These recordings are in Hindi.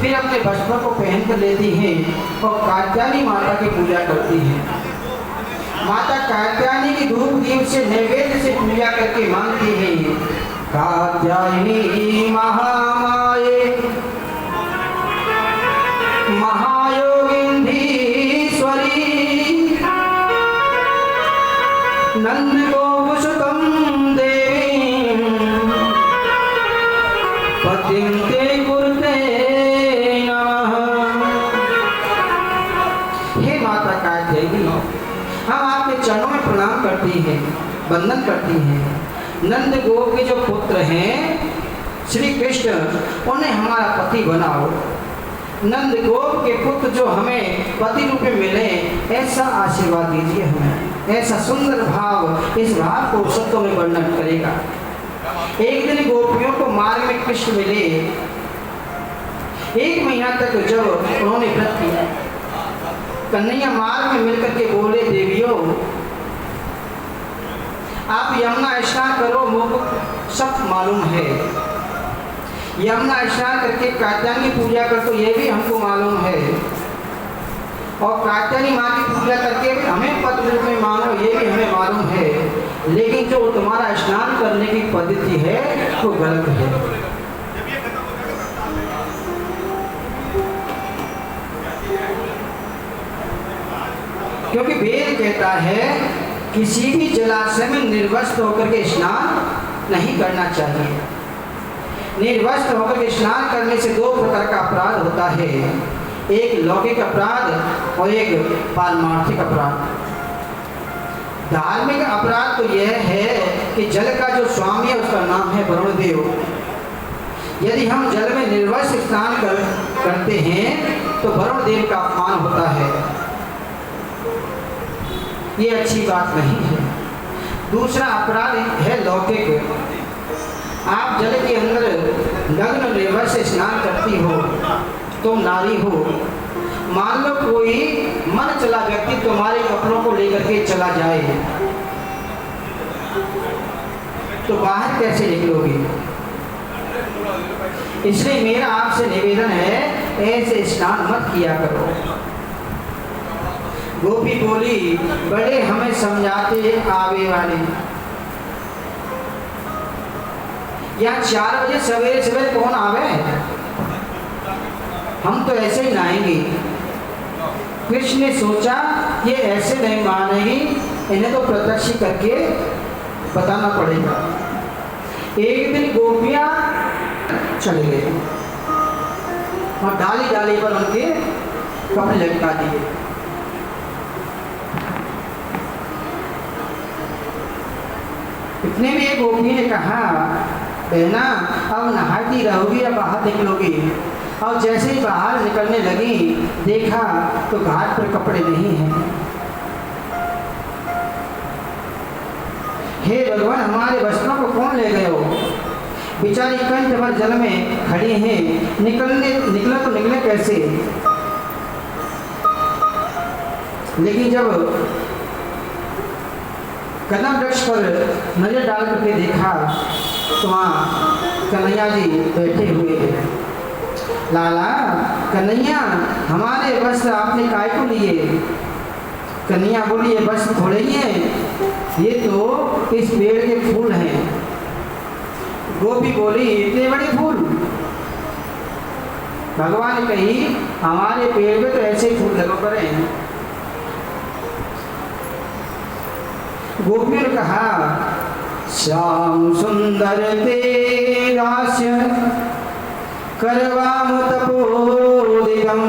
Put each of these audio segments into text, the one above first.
फिर अपने वस्त्रों को पहन कर लेती हैं और कात्यायनी माता की पूजा करती हैं। माता कात्यायनी की धूप दीप से नैवेद्य से पूजा करके मांगती है, कात्यायनी महामाये महायोगिंधीश्वरी नंद गोकुसुतं देवी पतिं ते कुरुते नमः। हे माता कात्यायनी, हम आपके चरणों में प्रणाम करती हैं, वंदन करती हैं। नंद गोप के जो पुत्र हैं श्री कृष्ण, उन्हें हमारा पति बनाओ। नंद गोप के पुत्र जो हमें पति रूप में मिले, ऐसा आशीर्वाद दीजिए हमें। ऐसा सुंदर भाव, इस भाव को शब्दों में वर्णन करेगा। एक दिन गोपियों को मार्ग में कृष्ण मिले। 1 महीना तक जब उन्होंने व्रत किया, कन्हैया मार्ग में मिलकर के बोले, देवियों आप यमुना स्नान करो, मुझको सब मालूम है। यमुना स्नान करके कात्यायनी पूजा कर, तो ये भी हमको मालूम है। और कात्यायनी माँ की पूजा करके हमें पति रूप में मानो, ये भी हमें मालूम है। लेकिन जो तुम्हारा स्नान करने की पद्धति है वो गलत है। क्योंकि वेद कहता है किसी भी जलाशय में निर्वस्त्र होकर के स्नान नहीं करना चाहिए। निर्वस्त्र होकर के स्नान करने से 2 प्रकार का अपराध होता है, एक लौकिक अपराध और एक पारमार्थिक अपराध। धार्मिक अपराध तो यह है कि जल का जो स्वामी है उसका नाम है वरुण देव। यदि हम जल में निर्वस्त्र स्नान करते हैं तो वरुण देव का अपमान होता है, ये अच्छी बात नहीं है। दूसरा अपराध है लौकिक। आप जल के अंदर नग्न निर्वस्त्र स्नान करती हो, तुम नारी हो, मान लो कोई मन चला व्यक्ति तुम्हारे कपड़ों को लेकर के चला जाए, तो बाहर कैसे निकलोगी? इसलिए मेरा आपसे निवेदन है, ऐसे स्नान मत किया करो। गोपी बोली, बड़े हमें समझाते आवे वाले। यहाँ 4 बजे सवेरे सवेरे कौन आवे? हम तो ऐसे ही नहाएंगे। कृष्ण ने सोचा ये ऐसे नहीं मानेगी, इन्हें तो प्रत्यक्ष करके बताना पड़ेगा। एक दिन गोपियां चले गए और डाली डाली पर उनके कपड़े लटका दिए। इतने में एक गोपी ने कहा, बहना अब नहाती रहोगी या बाहर निकलोगी? और जैसे ही बाहर निकलने लगी, देखा तो घाट पर कपड़े नहीं हैं। हे भगवान, हमारे वस्त्रों को कौन ले गए हो? बेचारी कंठ भर जल में खड़ी हैं, निकला तो निकले कैसे? लेकिन जब कदम वृक्ष पर नजर डाल करके देखा तो वहाँ कन्हैया जी बैठे हुए हैं। लाला कन्हैया, हमारे वस्त्र आपने काय को लिए? कन्हैया बोली, ये वस्त्र थोड़े ही हैं, ये तो इस पेड़ के फूल हैं। गोपी बोली, इतने बड़े फूल? भगवान ने कही, हमारे पेड़ में तो ऐसे ही फूल लगे पड़े हैं। गोपियों ने कहा, श्याम सुंदर तेरास्य करवाम तपोदिगम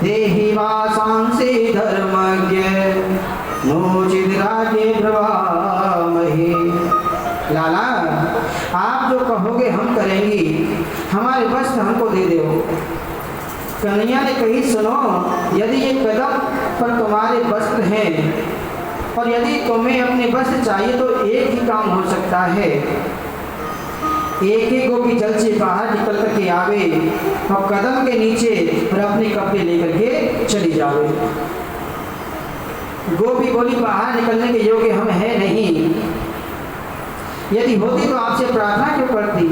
देहि वासांसि धर्मज्ञ नोचित राज्य प्रवामहि। लाला, आप जो कहोगे हम करेंगे, हमारे वस्त्र हमको दे दो। कन्हैया ने कही, सुनो, यदि ये कदम पर तुम्हारे वस्त्र हैं और यदि तुम्हें अपने वस्त्र चाहिए तो एक ही काम हो सकता है, एक एक गोपी जल से बाहर निकल करके आवे और कदम के नीचे और अपने कपड़े लेकर के चली जावे। गोपी बोली, बाहर निकलने के योग्य हम है नहीं, यदि होती तो आपसे प्रार्थना क्यों करती?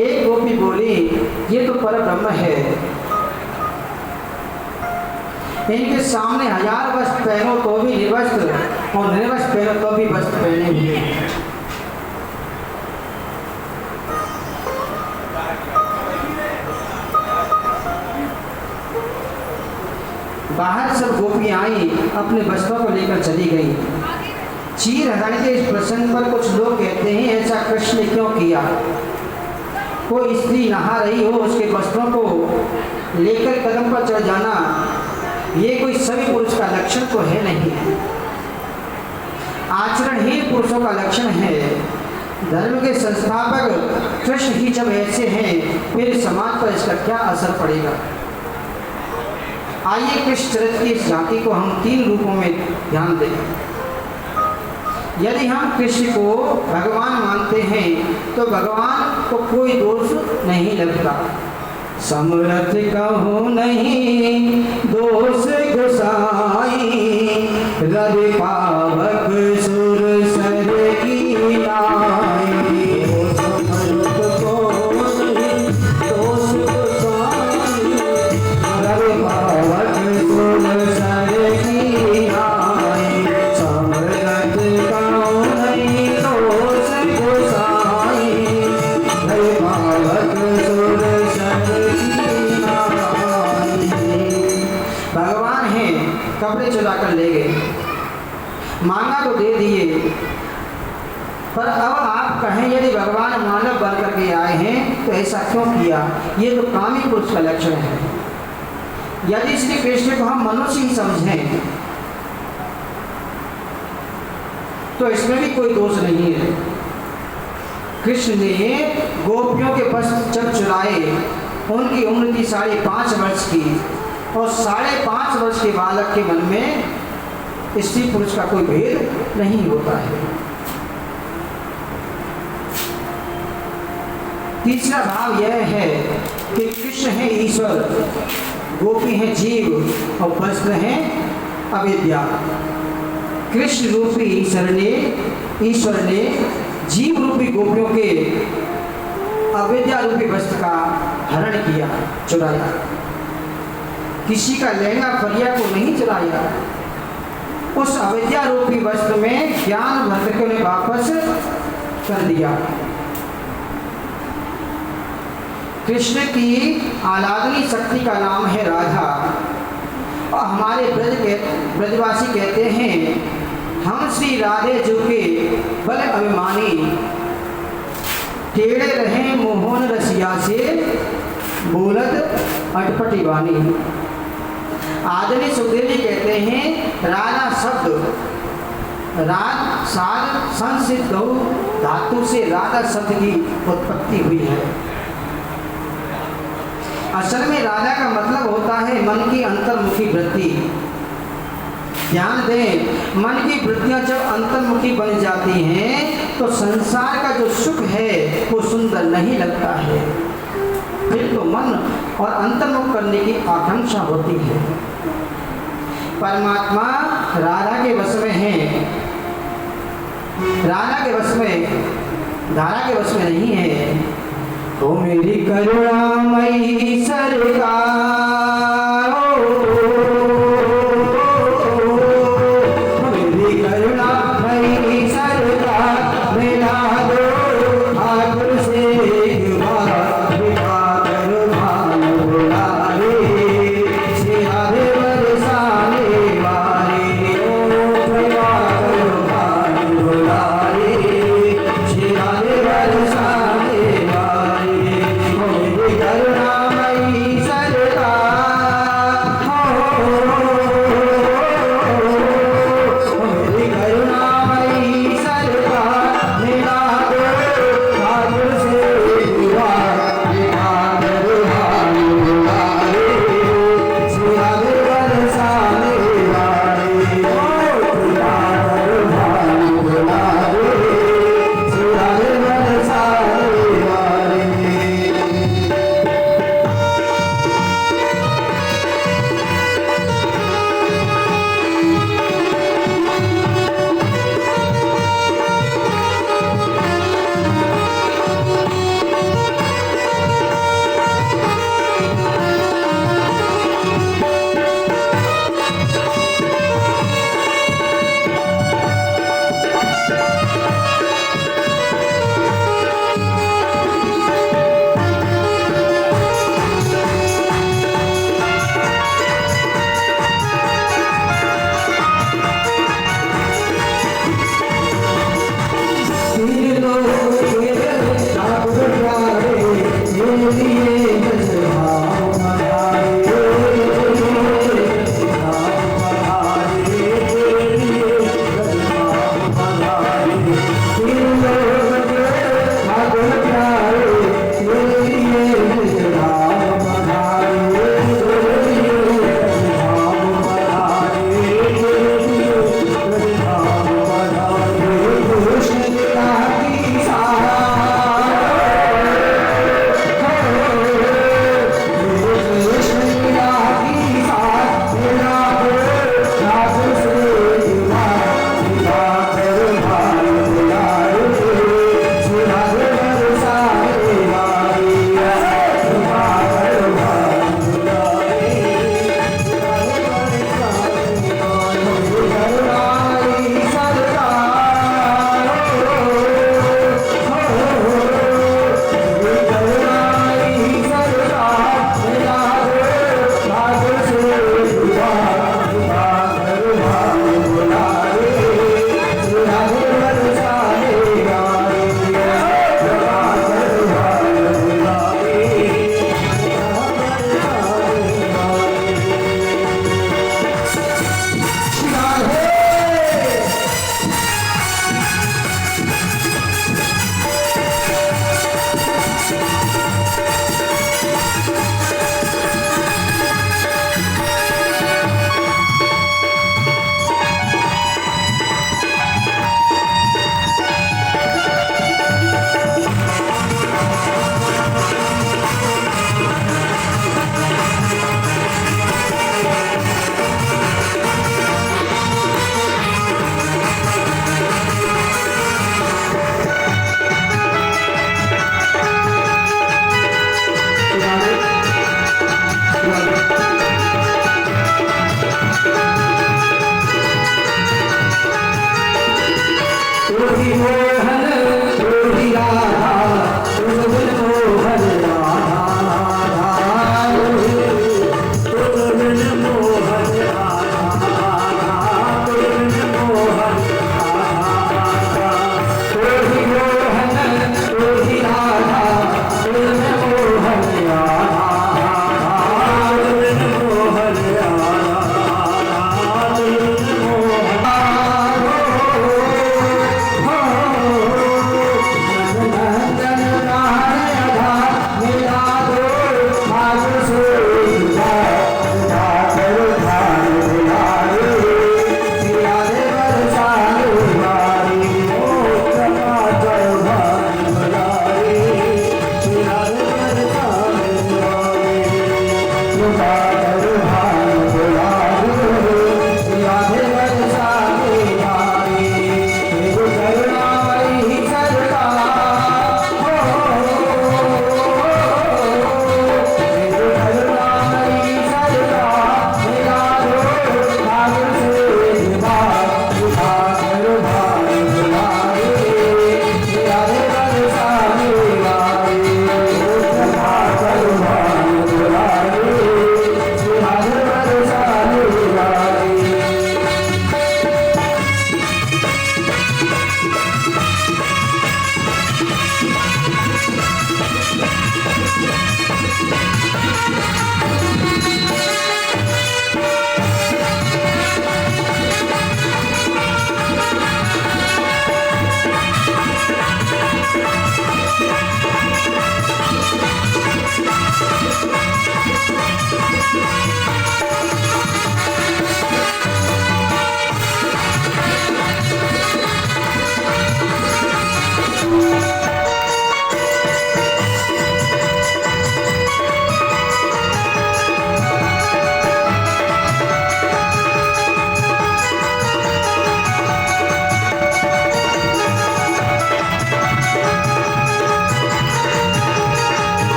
एक गोपी बोली, ये तो परब्रह्म इनके सामने 1000 वस्त्र पहनो तो भी निर्वस्त्र, और निर्वस्त्र पहनो तो भी वस्त्र पहने हुए हैं। बाहर सब गोपियां आई, अपने वस्त्रों को लेकर चली गई। चीर हरण के इस प्रसंग पर कुछ लोग कहते हैं ऐसा कृष्ण ने क्यों किया। कोई स्त्री नहा रही हो, उसके वस्त्रों को लेकर कदम पर चढ़ जाना, ये कोई सभी पुरुष का लक्षण तो है नहीं। आचरणहीन पुरुषों का लक्षण है। धर्म के संस्थापक कृष्ण ही जब ऐसे हैं, फिर समाज पर इसका क्या असर पड़ेगा। आइए कृष्ण चरित्र की इस झांकी को हम 3 रूपों में ध्यान दें। यदि हम कृष्ण को भगवान मानते हैं तो भगवान को कोई दोष नहीं लगता। समर्थ कहो नहीं दोष गोसाई, रवि पावक सुर सर की नाई। समर्थ कहो नहीं दोष गोसाई, रवि पावक सुर सर की नाई। समर्थ कहो नहीं दोष गोसाई, रवि पावक सुर सर। भगवान है, कपड़े चुरा कर ले गए, मांगा तो दे दिए, पर अब आप कहें यदि भगवान मानव बन करके आए हैं तो ऐसा क्यों किया। ये तो कामी पुरुष का लक्षण है। यदि श्री कृष्ण को हम मनुष्य ही समझें तो इसमें भी कोई दोष नहीं है। कृष्ण ने गोपियों के वस्त्र जब चुराए, उनकी उम्र थी 5.5 वर्ष की, और 5.5 वर्ष के बालक के मन में स्त्री पुरुष का कोई भेद नहीं होता है। तीसरा भाव यह है कि कृष्ण है ईश्वर, गोपी है जीव, और वस्त्र है अविद्या। कृष्ण रूपी ईश्वर ने जीव रूपी गोपियों के अविद्या रूपी वस्त्र का हरण किया, चुराया। किसी का लहंगा फरिया को नहीं चुराया, उस अविद्या रूपी वस्त्र में ज्ञान भर करके उन्हें वापस कर दिया। कृष्ण की आराधनी शक्ति का नाम है राधा, और हमारे ब्रजवासी कहते हैं हम श्री राधे जो के बल अभिमानी, टेढ़े रहे मोहन रसिया से बोलत अटपटी वाणी। आदरणीय सुखदेव जी कहते हैं राधा शब्द संसिद्ध धातु से राधा शब्द की उत्पत्ति हुई है। असल में राधा का मतलब होता है मन की अंतर्मुखी वृत्ति। ध्यान दें, मन की वृत्तियां जब अंतर्मुखी बन जाती हैं तो संसार का जो सुख है वो सुंदर नहीं लगता है, फिर तो मन और अंतर्मुख करने की आकांक्षा होती है। परमात्मा राधा के वश में है, राधा के वश में, धारा के वश में नहीं है। ओ मेरी करुणामयी सरकार, करुणा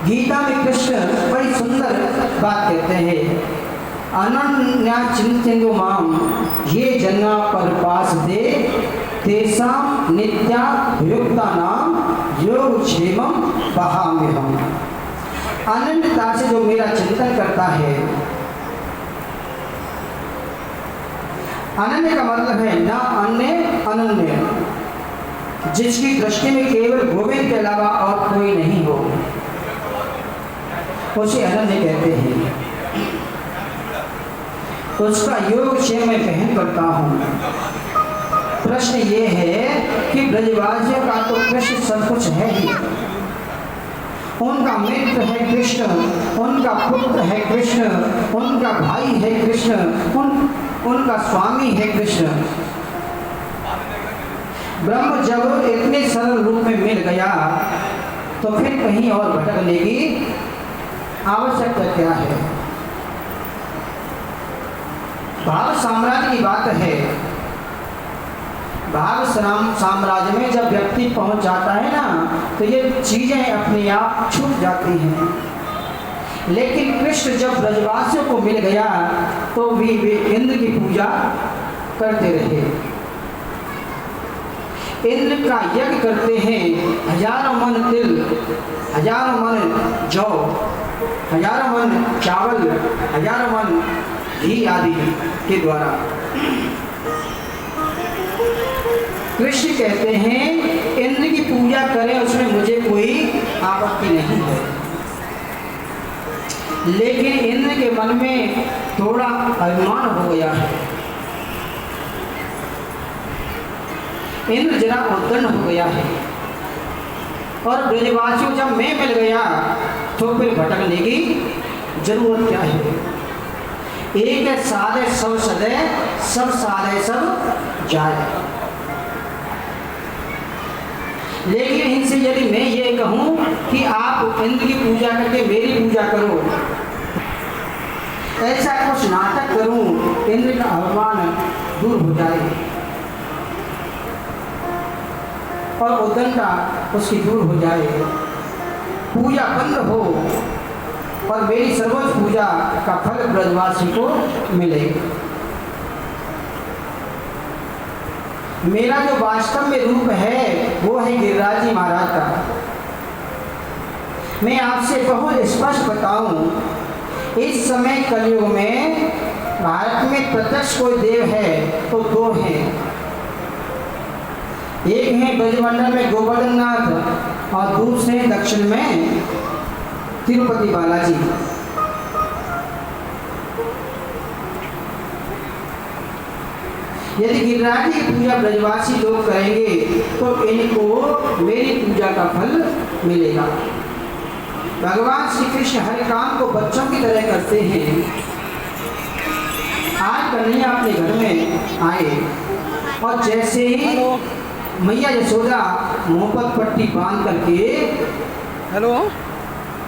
गीता में कृष्ण बड़ी सुंदर बात कहते हैं, अनन्या चिंतयन्तो माम ये जना पर पास दे तेषां नित्या युक्तानां योगक्षेमं वहाम्यहम्। अनन्यता से जो मेरा चिंतन करता है, अनन्य का मतलब है ना अन्य अनन्य, जिसकी दृष्टि में केवल गोविंद के अलावा और कोई नहीं हो, उसे अनन्य कहते हैं। उसका योगक्षेम मैं पहन करता हूँ। प्रश्न ये है कि ब्रजवासियों का तो कृष्ण सब कुछ है ही, उनका मित्र है कृष्ण, उनका पुत्र है कृष्ण, उनका भाई है कृष्ण, उनका स्वामी है कृष्ण। ब्रह्म जब इतने सरल रूप में मिल गया तो फिर कहीं और भटकने की आवश्यकता क्या है? भाव साम्राज्य की बात है। भाव साम्राज्य में जब व्यक्ति पहुंच जाता है ना, तो ये चीजें अपने आप छूट जाती हैं। लेकिन कृष्ण जब ब्रजवासियों को मिल गया तो भी वे इंद्र की पूजा करते रहे। इंद्र का यज्ञ करते हैं, हजारों मन तिल, हजारों मन जौ, हजारों मन चावल, हजारों मन घी आदि के द्वारा। कृष्ण कहते हैं इंद्र की पूजा करें, उसमें मुझे कोई आपत्ति नहीं है, लेकिन इंद्र के मन में तो थोड़ा अभिमान हो गया है। इंद्र जरा उद्दंड हो गया है और ब्रजवासियों जब मैं मिल गया तो फिर भटकने की जरूरत क्या है। एक है साधे सब सदे, सब साधे सब जाए। लेकिन इनसे यदि मैं ये कहूं कि आप इंद्र की पूजा करके मेरी पूजा करो, ऐसा कुछ नाटक करूं, इंद्र का अभिमान दूर हो जाए और उद्दंडता उसकी दूर हो जाए, पूजा बंद हो और मेरी सर्वोच्च पूजा का फल ब्रजवासी को मिले। मेरा जो वास्तव में रूप है वो है गिरिराज जी महाराज का। मैं आपसे बहुत स्पष्ट बताऊं, इस समय कलयुग में भारत में प्रत्यक्ष कोई देव है तो दो हैं। एक है ब्रजमंडल में गोवर्धन नाथ और दूसरे दक्षिण में तिरुपति बालाजी। यदि गिरिराज की पूजा ब्रजवासी लोग करेंगे तो इनको मेरी पूजा का फल मिलेगा। भगवान श्री कृष्ण हर काम को बच्चों की तरह करते हैं। आज कन्हैया अपने घर में आए और जैसे ही मैया यशोदा मुंह पर पट्टी बांध करके हेलो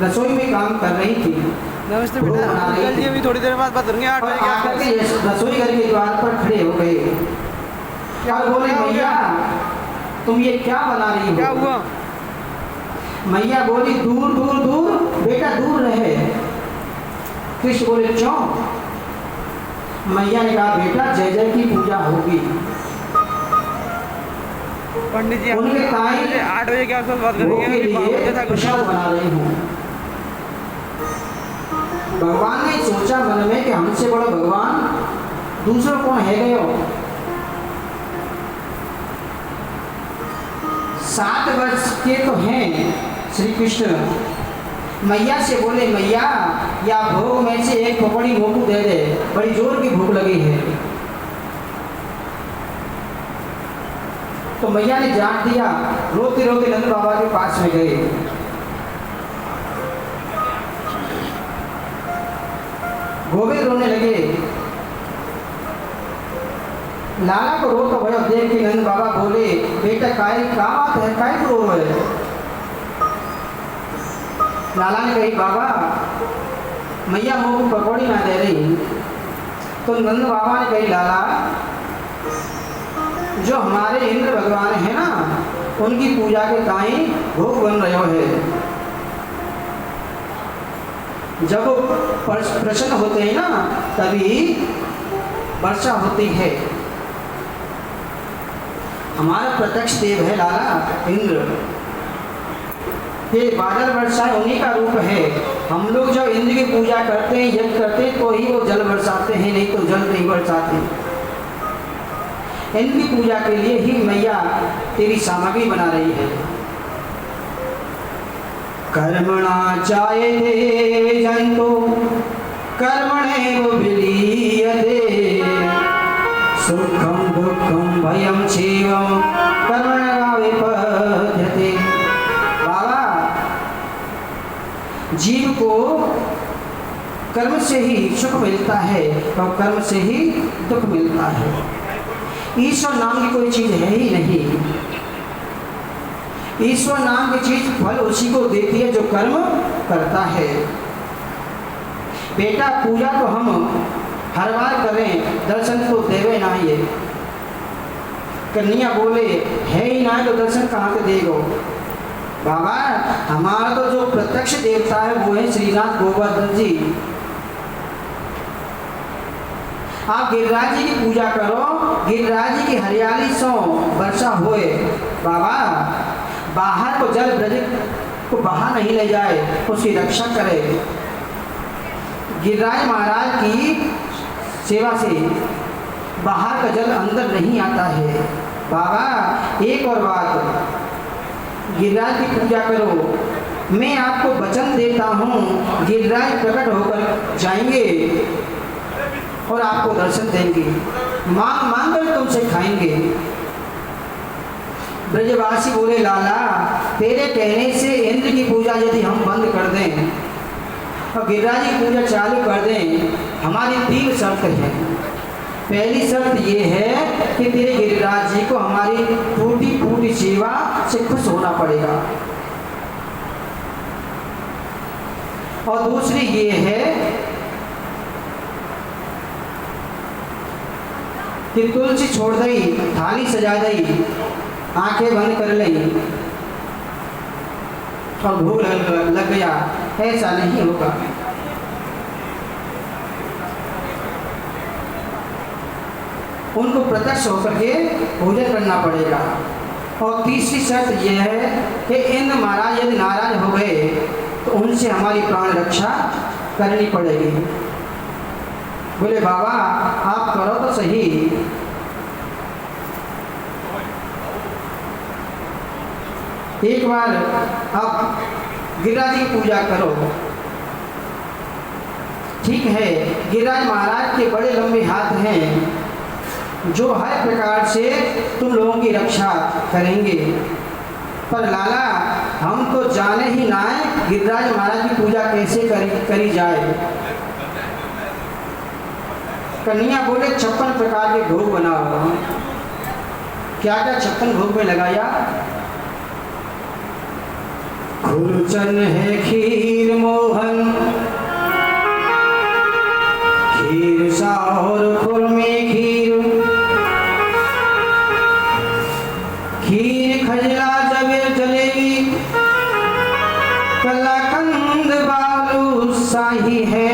रसोई में काम कर रही थी। नमस्ते बेटा, अंकल जी अभी थोड़ी देर बाद बात करेंगे। 8 बजे आकर के रसोई घर के द्वार पर खड़े हो गए। क्या बोले, मैया तुम ये क्या बना रही हो? क्या हुआ? मैया बोली, दूर दूर दूर बेटा दूर रहे। कृष्ण बोले, क्यों? मैया ने कहा, बेटा जय जय की पूजा होगी। पंडित जी उनके ताई 8 बजे के आसपास बात वो के करेंगे। लिए प्रसाद बना रही हूँ। भगवान ने सोचा मन में कि हमसे बड़ा भगवान दूसरा कौन है गयो। 7 वर्ष के तो हैं श्री कृष्ण। मैया से बोले, मैया या भोग में से एक पकड़ी मोकू दे दे, बड़ी जोर की भूख लगी है। तो मैया ने जान दिया। रोते रोते नंद बाबा के पास में गए। गोविंद रोने लगे। लाला को रो तो भयो देख के नंद बाबा बोले, बेटा काय का बात है, काय रो रहे है? लाला ने कही, बाबा मैया मुँह को पकौड़ी ना दे रही। तो नंद बाबा ने कही, लाला जो हमारे इंद्र भगवान है ना, उनकी पूजा के ताई भोग बन रहे है। जब वो प्रसन्न होते हैं ना तभी वर्षा होती है। हमारा प्रत्यक्ष देव है लाला इंद्र। ये बादल वर्षा उन्हीं का रूप है। हम लोग जब इंद्र की पूजा करते हैं, यज्ञ करते हैं तो ही वो जल बरसाते हैं, नहीं तो जल नहीं बरसाते। इनकी पूजा के लिए ही मैया तेरी सामग्री बना रही है। कर्मणा चायते जंतो कर्मणेव विलीयते, सुखम दुखम भयम क्षीवम कर्मणा विपद्यते। बाबा, जीव को कर्म से ही सुख मिलता है और कर्म से ही दुख मिलता है। ईश्वर नाम की कोई चीज है ही नहीं। ईश्वर नाम की चीज फल उसी को देती है जो कर्म करता है। बेटा पूजा तो हम हर बार करें, दर्शन तो देवे ना ये। कन्हैया बोले, है ही ना तो दर्शन कहाँ से देगो? बाबा हमारा तो जो प्रत्यक्ष देवता है वो है श्रीनाथ गोवर्धन जी। आप गिरिराज जी की पूजा करो, गिरिराज जी की हरियाली सो वर्षा होए। बाबा बाहर को जल ब्रज को बाहर नहीं ले जाए, उसकी रक्षा करे। गिरिराज महाराज की सेवा से बाहर का जल अंदर नहीं आता है। बाबा एक और बात, गिरिराज की पूजा करो। मैं आपको वचन देता हूँ, गिरिराज प्रकट होकर जाएंगे और आपको दर्शन देंगे, मांग मांग कर तुमसे खाएंगे। ब्रजवासी बोले लाला, तेरे कहने से इंद्र की पूजा यदि हम बंद कर दें और गिरिराज की पूजा चालू कर दें, हमारी 3 शर्त हैं। पहली शर्त ये है कि तेरे गिरिराज जी को हमारी टूटी फूटी सेवा से खुश होना पड़ेगा, और दूसरी ये है कि तुलसी छोड़ दई, थाली सजा दई, आंखें बंद कर ली और भूख लग गया, ऐसा नहीं होगा। उनको प्रत्यक्ष होकर के पूजन करना पड़ेगा। और तीसरी शर्त यह है कि इंद्र महाराज यदि नाराज हो गए तो उनसे हमारी प्राण रक्षा करनी पड़ेगी। बोले बाबा आप करो तो सही। एक बार आप गिरिराज की पूजा करो, ठीक है, गिरिराज महाराज के बड़े लंबे हाथ हैं जो हर प्रकार से तुम लोगों की रक्षा करेंगे, पर लाला हम तो जाने ही ना है गिरिराज महाराज की पूजा कैसे करी जाए। कन्हैया बोले 56 प्रकार के भोग बनाओ। क्या क्या 56 भोग में लगाया? खुरचन है खीर मोहन, खीर सा और खुरमे खीर, खीर खजला जबे जलेबी, कलाकंद बालू शाही है,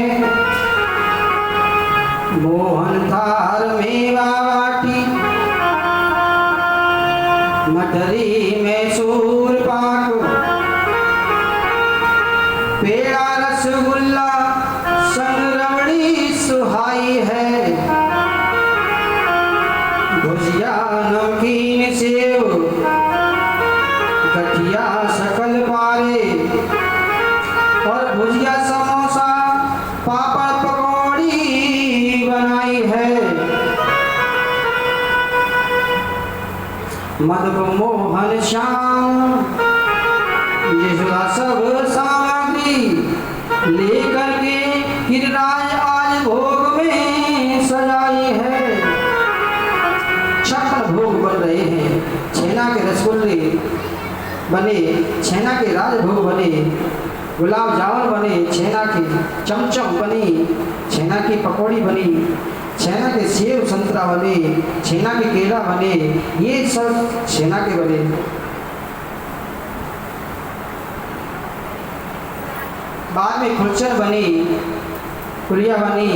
मोहन थार मेवा बाटी, मठरी मैसूर पाक, पेड़ा रसगुल्ला संग रबड़ी सुहाई है, भुजिया नमकीन सेव, गठिया सकल पारे, और भुजिया समोसा पापड़ पकौड़ी बनाई है, मधुप मोहन श्याम जिसका सब सामग्री लेकर के गिरिराज आज भोग में सजाई है। 56 भोग बन रहे हैं। छेना के रसगुल्ले बने, छेना के राजभोग बने, गुलाब जामुन बने, छेना की चमचम बनी, छेना की पकौड़ी बनी, छेना के सेब संतरा बने, छेना के केला बने, ये सब छेना के बने। बाद में खुरचन बनी, पुलिया बनी,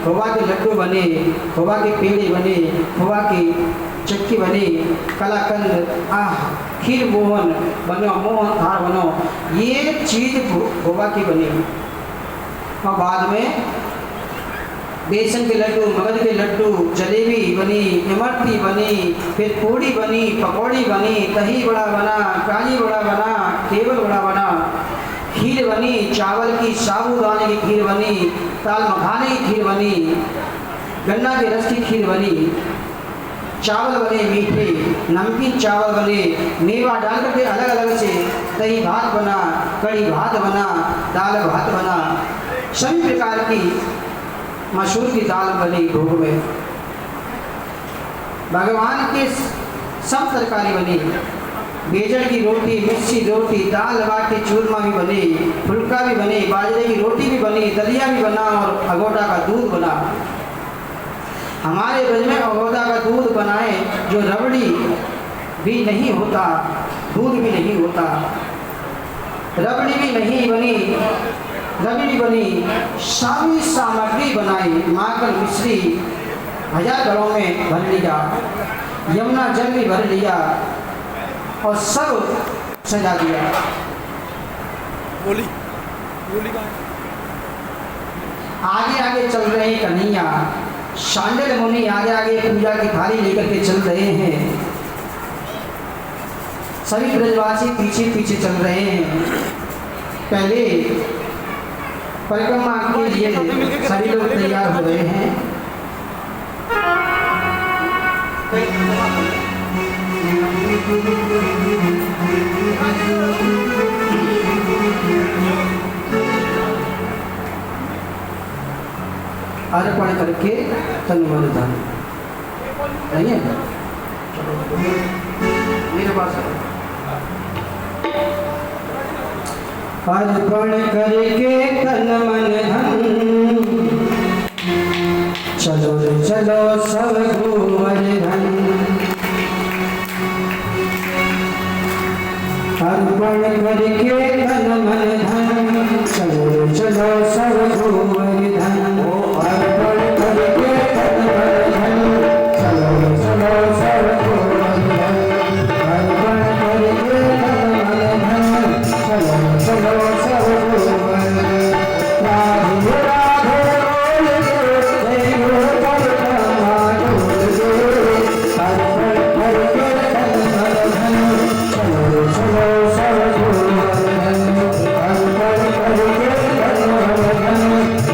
खोवा के लड्डू बने, खोवा के पेड़े बने, खोवा की चक्की बनी, कलाकंद, खीर मोहन बनो, मोहन थार बनो, ये चीज खोवा की बनी। और बाद में बेसन के लड्डू, मगज के लड्डू, जलेबी बनी, इमरती बनी, फिर पूड़ी बनी, पकौड़ी बनी, दही बड़ा बना, काली बड़ा बना, केवल बड़ा बना, खीर बनी, चावल की साबूदाने की खीर बनी, दाल मखाने की खीर बनी, गन्ना के रस की खीर बनी, चावल बने मीठे, नमकीन चावल बने, मेवा डाल करके अलग अलग से दही भात बना, कड़ी भात बना, दाल भात बना, सभी प्रकार की मसूर की दाल बनी भोग में। भगवान के सब तरकारी बनी, बेजड़ की रोटी, मिर्ची रोटी, दाल बाटी चूरमा भी बने, फुल्का भी बने, बाजरे की रोटी भी बनी, दलिया भी बना और अगोटा का दूध बना। हमारे ब्रज में अगोटा का दूध बनाए जो रबड़ी भी नहीं होता, दूध भी नहीं होता, रबड़ी भी नहीं बनी, रबड़ी बनी, सारी सामग्री बनाई, माखन मिश्री 1000 घरों में भर लिया, यमुना जल भी भर लिया और सब सजा दिया। बोली बोली कहाँ? आगे आगे चल रहे हैं कन्हैया, शांडिल मुनि आगे आगे पूजा की थाली लेकर के चल रहे हैं, सभी ब्रजवासी पीछे पीछे चल रहे हैं। पहले परिक्रमा के लिए सभी लोग तैयार हो रहे हैं। अर्पण करके तन मन धन नहीं है मेरे पास है। अर्पण करके तन मन धन चलो चलो सब गोवर्धन अर्पण करके तन मन धन चलो चलो सब गोवर्धन अर्पण करके तन मन धन चलो चलो सब गोवर्धन अर्पण करके तन मन धन चलो चलो सब गोवर्धन राधे राधे बोल के अर्पण करके तन मन धन चलो चलो सब गोवर्धन अर्पण करके तन मन धन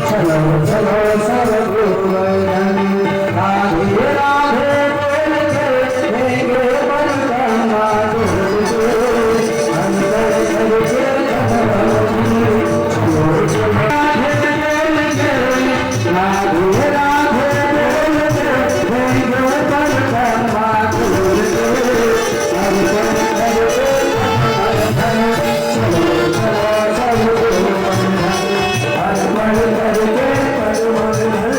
चलो चलो सब गोवर्धन राधे राधे बोल के देंगे परिक्रमा डोल के अंतर करके तन मन धन चलो चलो राधे बोल के राधे राधे बोल के देंगे परिक्रमा डोल के अंतर करके तन मन धन चलो चलो सब गोवर्धन अर्पण करके तन मन धन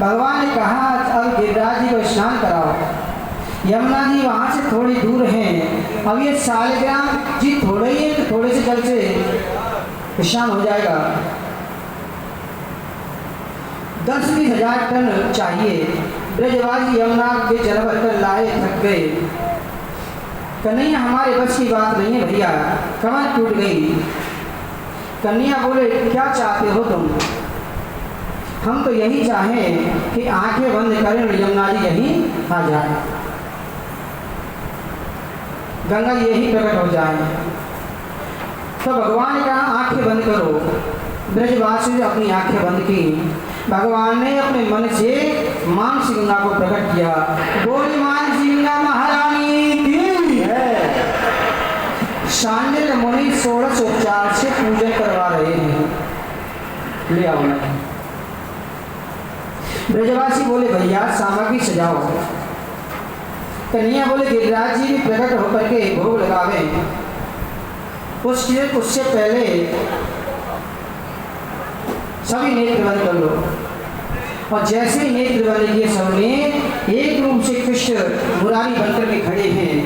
भगवान ने कहा अब गिरिराज जी को स्नान कराओ। यमुना जी वहाँ से थोड़ी दूर हैं। अब ये शालिग्राम जी थोड़े ही है तो थोड़े से जल से स्नान हो जाएगा। 10-20 हजार टन चाहिए। ब्रजवासी यमुना के जल भरकर लाए, थक गए। कन्हैया हमारे बस की बात नहीं है भैया, कमर टूट गई। कन्हैया बोले क्या चाहते हो तुम? हम तो यही चाहें कि आंखें बंद करें और यमुना जी यहीं आ जाए, गंगा जी यही प्रकट हो जाए। तो भगवान ने कहा आंखें बंद करो। ब्रजवासी ने अपनी आंखें बंद की। भगवान ने अपने मन से मानसी गंगा को प्रकट किया। बोली मानसी गंगा महारानी की है। शांडिल्य मुनि 16 से पूजन करवा रहे हैं। ले आओ ना। ब्रजवासी बोले भैया सामग्री सजाओ। कन्हैया बोले गिरिराज जी भी प्रकट होकर के भोग लगावे। उससे पहले सभी नेत्र बंद कर लो। और जैसे ही नेत्र बंद किए सबने, एक रूप से कृष्ण मुरारी बनकर के खड़े हैं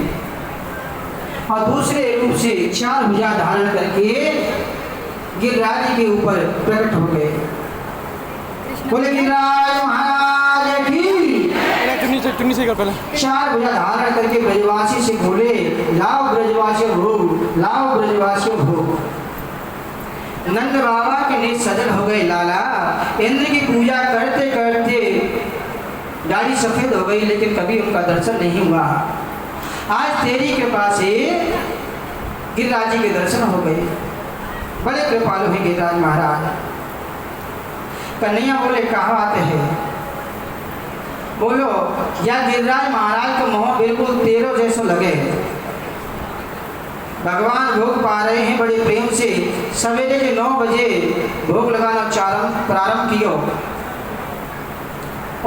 और दूसरे रूप से 4 भुजा धारण करके गिरिराज जी के ऊपर प्रकट हो गए। बोले गिरिराज महाराज की। चुन्नी से कर पहले। 4 भुजा धारण करके ब्रजवासी से बोले लाओ ब्रजवासियों भोग, लाओ ब्रजवासियों भोग। नंद बाबा के नेत्र सजल हो गए लाला। इंद्र की पूजा करते करते दाढ़ी सफेद हो गई, लेकिन कभी उनका दर्शन नहीं हुआ। आज तेरी कृपा से गिरिराज जी के दर्शन हो गए। बड़े कृपालु हैं गिरिराज महाराज। कन्हैया बोले कहाँ आते हैं? बोलो या गिरिराज महाराज का मोह बिल्कुल तेरो जैसा लगे। भगवान भोग पा रहे हैं बड़े प्रेम से। सवेरे के 9 बजे भोग लगाना प्रारंभ किया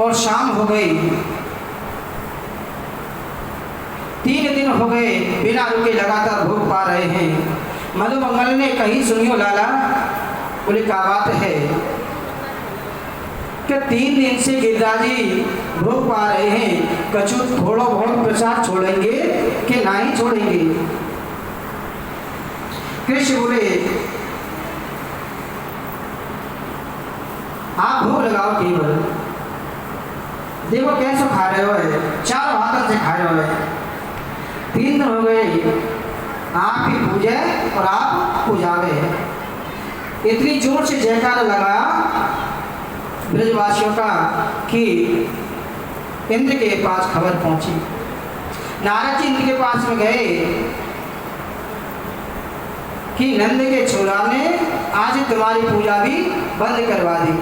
और शाम हो गई। 3 दिन हो गए बिना रुके लगातार भोग पा रहे हैं। मधुमंगल ने कही सुनियो लाला। बोले क्या बात है? कि 3 दिन से गिरिराज जी भोग पा रहे हैं, कछु थोड़ा बहुत प्रसाद छोड़ेंगे कि नहीं छोड़ेंगे? कृष्ण बोले आप भोग लगाओ केवल। देखो कैसे खा रहे हो, 4 हाथों से खा रहे हो। 3 दिन हो गए, आप ही पूजे और आप पूजावे। इतनी जोर से जयकारा लगा ब्रजवासियों का कि इंद्र के पास खबर पहुंची। नारद जी इंद्र के पास में गए कि नंद के छोरा ने आज तुम्हारी पूजा भी बंद करवा दी।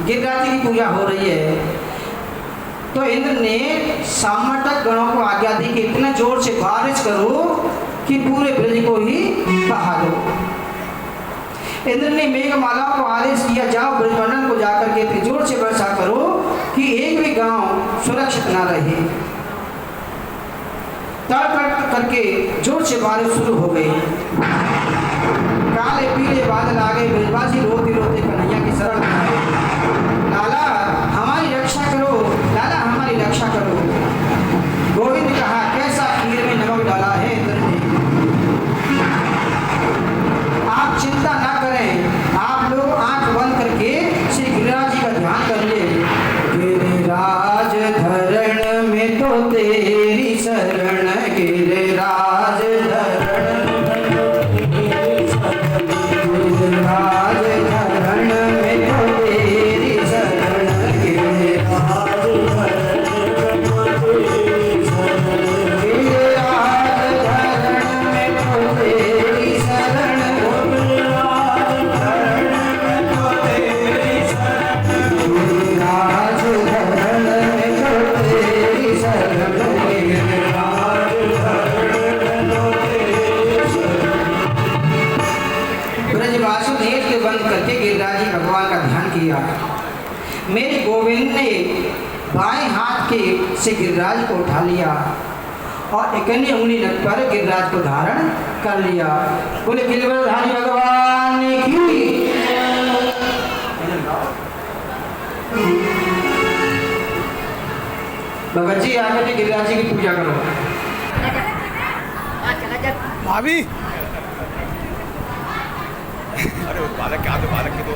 गिरिराज जी की पूजा हो रही है। तो इंद्र ने सामंतक गणों को आज्ञा दी कि इतने जोर से बारिश करो कि पूरे ब्रज को ही बहा दो। इंद्र ने मेघमाला को आदेश किया जाओ ब्रजमंडल को जाकर के इतनी जोर से वर्षा करो कि एक भी गांव सुरक्षित ना रहे। तड़तड़ करके जोर से बारिश शुरू हो गई। काले पीले बादल आ गए। ब्रजवासी रोते रोते कन्हैया की शरण में आए। लाला हमारी रक्षा करो, लाला हमारी रक्षा करो। गोविंद कहा कैसा खीर में नमक डाला है इंद्र ने। आप चिंता ना करें, आप लोग आंख बंद करके श्री गिरिराज जी का ध्यान कर ले। गिरिराज धरण में तो तेरी शरण, गिरिराज धरण में तो तेरी शरण, मेरे गोविंद ने बाएं हाथ के से गिरिराज को उठा लिया और इकन्नी उंगली रख कर गिरिराज को धारण कर लिया। बोले गिरिवरधारी भगवान की। भगत जी आकर के गिरिराज जी की पूजा करो। भाभी अरे उस बालक के हाथ में बालक के दो।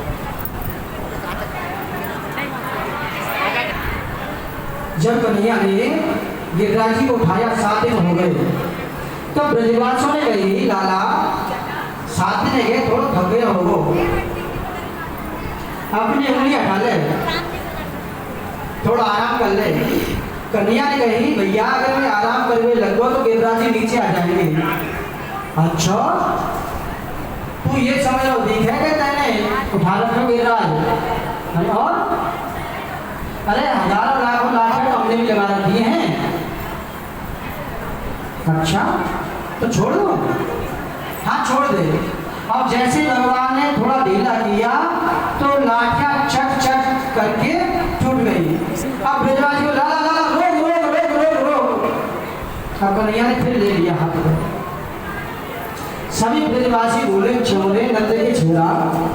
जब कन्हैया ने गिरिराज जी को उठाया 7 दिन हो गए, तो ब्रजवासियों ने कही लाला 7 दिन गए, थोड़ा थक गए हो, अपनी उंगली हटा ले, थोड़ा आराम कर ले। कन्हैया ने कही भैया अगर मैं आराम करने लगो तो गिरिराज जी नीचे आ जाएंगे। अच्छा तू ये समझ लो देख है कि तेने उठा रखा गिरिराज, और अरे हजारों लाखों लाख तो हमने भी लगा रखी हैं। अच्छा तो छोड़ दो, हाँ छोड़ दे। अब जैसे भगवान ने थोड़ा ढीला किया तो लाठियां चक चक करके टूट गई। अब ब्रजवासी को लाला लाला रोक रोक रोक रोक रोक। अब कन्हैया ने फिर ले लिया हाथ में। सभी ब्रजवासी बोले छोरे नंद के छोरा,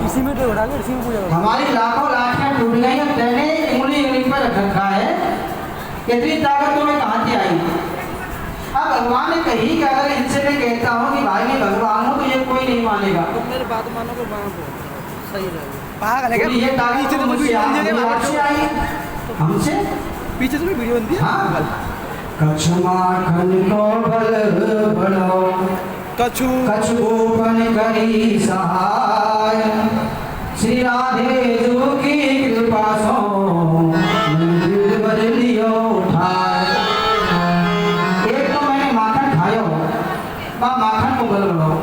इसी में तो उठा के इसी में पूजा करो। हमारी लाखों लाठियां टूट गई, अब तेने उंगली पर रख रखा है, इतनी ताकत तुम्हें कहाँ से आई? अब भगवान ने कही कि अगर इनसे मैं कहता हूँ कि भाई मैं भगवान हूँ तो ये कोई नहीं मानेगा। तुम मेरी बात मानो तो सही रहेगा। पागल है क्या? ये ताकत पीछे तो मुझसे आपसे आई, हमसे पीछे तो वीडियो बनती है। हाँ कछु माखन को बल बढ़ो, कछु कछु बन करी सहाय, श्री राधे जो की कृपा सो मंदिर बदलियो उठाए। एक तो मैंने माखन खायो, माखन को बल बढ़ाओ,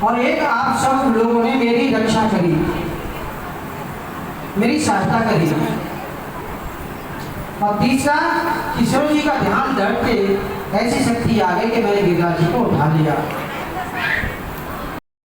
और एक आप सब लोगों ने मेरी रक्षा करी, मेरी सहायता करी, और तीसरा किशोर जी का ध्यान धर के ऐसी शक्ति आ गई कि मैंने गिरिराज जी को उठा लिया।